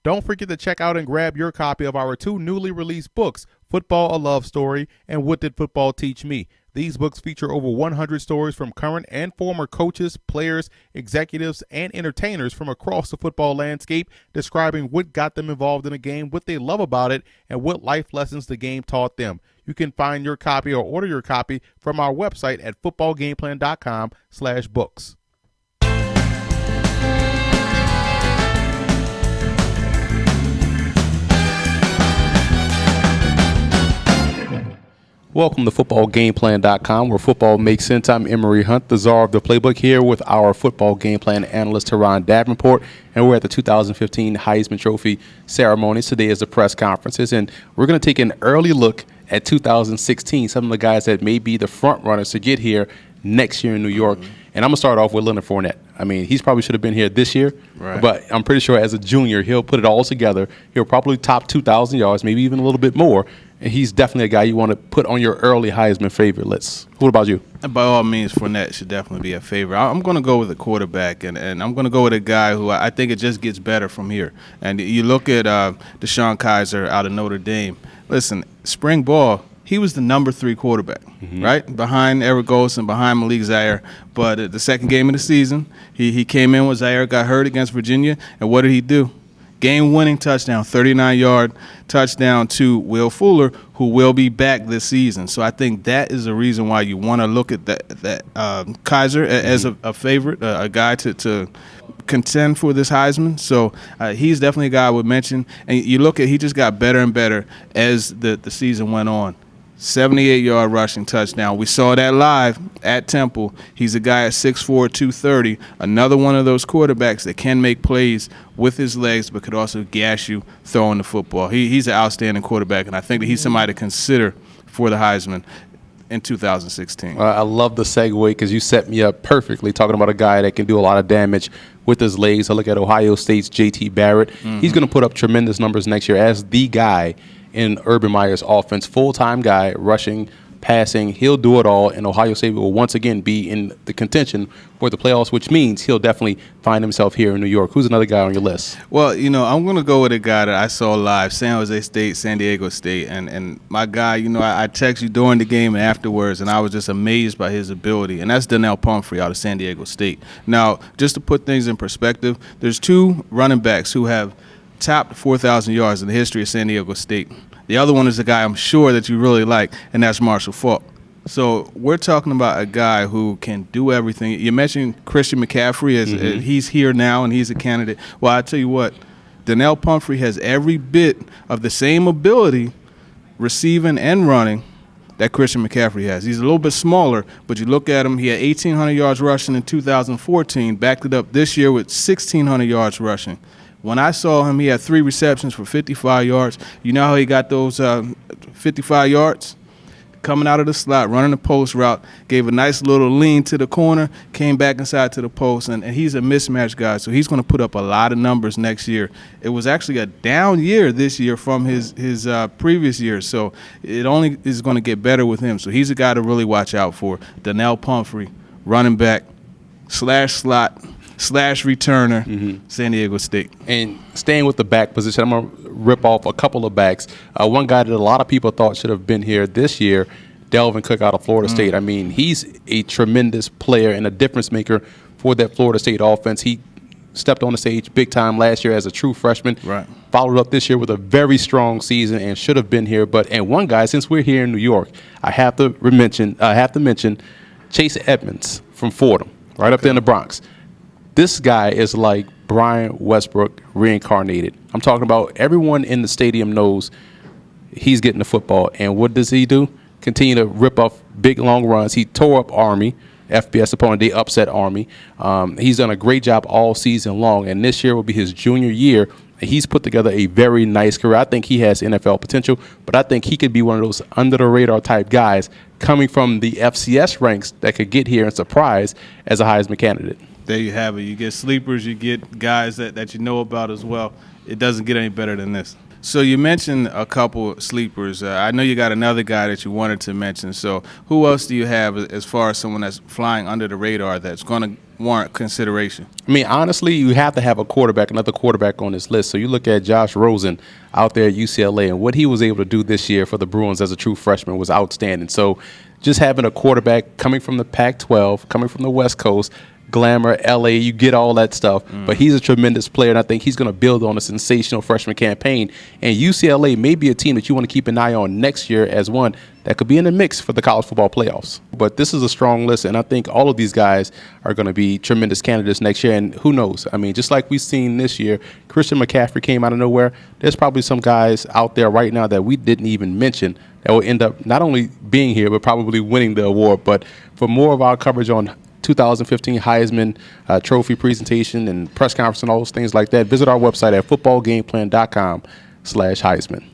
Don't forget to check out and grab your copy of our 2 newly released books, Football: A Love Story and What Did Football Teach Me? These books feature over 100 stories from current and former coaches, players, executives, and entertainers from across the football landscape, describing what got them involved in the game, what they love about it, and what life lessons the game taught them. You can find your copy or order your copy from our website at footballgameplan.com/books. Welcome to footballgameplan.com, where football makes sense. I'm Emory Hunt, the czar of the playbook, here with our football game plan analyst, Teron Davenport, and we're at the 2015 Heisman Trophy ceremonies. Today is the press conferences, and we're going to take an early look at 2016, some of the guys that may be the front runners to get here next year in New York. And I'm going to start off with Leonard Fournette. I mean, he's probably should have been here this year, but I'm pretty sure as a junior, he'll put it all together. He'll probably top 2,000 yards, maybe even a little bit more. And he's definitely a guy you want to put on your early Heisman favorite list. What about you? By all means, Fournette should definitely be a favorite. I'm going to go with a quarterback, and I'm going to go with a guy who I think it just gets better from here. And you look at DeShone Kizer out of Notre Dame. Listen, spring ball, he was the number 3 quarterback, right? Behind Eric Golson, behind Malik Zaire. But at the second game of the season, he came in when Zaire got hurt against Virginia, and what did he do? Game-winning touchdown, 39-yard touchdown to Will Fuller, who will be back this season. So I think that is the reason why you want to look at that Kizer as a favorite, a guy to contend for this Heisman. So he's definitely a guy I would mention. And you look at, he just got better and better as the season went on. 78-yard rushing touchdown. We saw that live at Temple. He's a guy at 6'4", 230, another one of those quarterbacks that can make plays with his legs but could also gash you throwing the football. He's an outstanding quarterback, and I think that he's somebody to consider for the Heisman in 2016. I love the segue because you set me up perfectly talking about a guy that can do a lot of damage with his legs. I look at Ohio State's J.T. Barrett. He's going to put up tremendous numbers next year as the guy in Urban Meyer's offense, full-time guy, rushing, passing. He'll do it all, and Ohio State will once again be in the contention for the playoffs, which means he'll definitely find himself here in New York. Who's another guy on your list? Well, I'm going to go with a guy that I saw live, San Jose State, San Diego State. And my guy, I text you during the game and afterwards, and I was just amazed by his ability. And that's Donnell Pumphrey out of San Diego State. Now, just to put things in perspective, there's 2 running backs who have topped 4,000 yards in the history of San Diego State. The other one is a guy I'm sure that you really like, and that's Marshall Faulk. So we're talking about a guy who can do everything. You mentioned Christian McCaffrey as he's here now and he's a candidate. Well, I tell you what, Donnell Pumphrey has every bit of the same ability receiving and running that Christian McCaffrey has. He's a little bit smaller, but you look at him, he had 1,800 yards rushing in 2014, backed it up this year with 1,600 yards rushing. When I saw him, he had 3 receptions for 55 yards. You know how he got those 55 yards? Coming out of the slot, running the post route, gave a nice little lean to the corner, came back inside to the post, and he's a mismatch guy, so he's going to put up a lot of numbers next year. It was actually a down year this year from his previous year, so it only is going to get better with him. So he's a guy to really watch out for. Donnell Pumphrey, running back, /slot, /returner, San Diego State. And staying with the back position, I'm going to rip off a couple of backs. One guy that a lot of people thought should have been here this year, Delvin Cook out of Florida State. I mean, he's a tremendous player and a difference maker for that Florida State offense. He stepped on the stage big time last year as a true freshman. Right. Followed up this year with a very strong season and should have been here. And one guy, since we're here in New York, I have to mention Chase Edmonds from Fordham, right up there in the Bronx. This guy is like Brian Westbrook reincarnated. I'm talking about everyone in the stadium knows he's getting the football. And what does he do? Continue to rip off big, long runs. He tore up Army, FBS opponent. They upset Army. He's done a great job all season long. And this year will be his junior year. And he's put together a very nice career. I think he has NFL potential, but I think he could be one of those under-the-radar type guys coming from the FCS ranks that could get here and surprise as a Heisman candidate. There you have it. You get sleepers, you get guys that you know about as well. It doesn't get any better than this. So you mentioned a couple sleepers. I know you got another guy that you wanted to mention. So who else do you have as far as someone that's flying under the radar that's going to warrant consideration? I mean, honestly, you have to have another quarterback on this list. So you look at Josh Rosen out there at UCLA, and what he was able to do this year for the Bruins as a true freshman was outstanding. So just having a quarterback coming from the Pac-12, coming from the West Coast, glamour, LA, you get all that stuff. But he's a tremendous player, and I think he's going to build on a sensational freshman campaign. And UCLA may be a team that you want to keep an eye on next year as one that could be in the mix for the college football playoffs. But this is a strong list, and I think all of these guys are going to be tremendous candidates next year. And who knows? I mean, just like we've seen this year, Christian McCaffrey came out of nowhere. There's probably some guys out there right now that we didn't even mention that will end up not only being here, but probably winning the award. But for more of our coverage on 2015 Heisman trophy presentation and press conference and all those things like that, visit our website at footballgameplan.com/Heisman.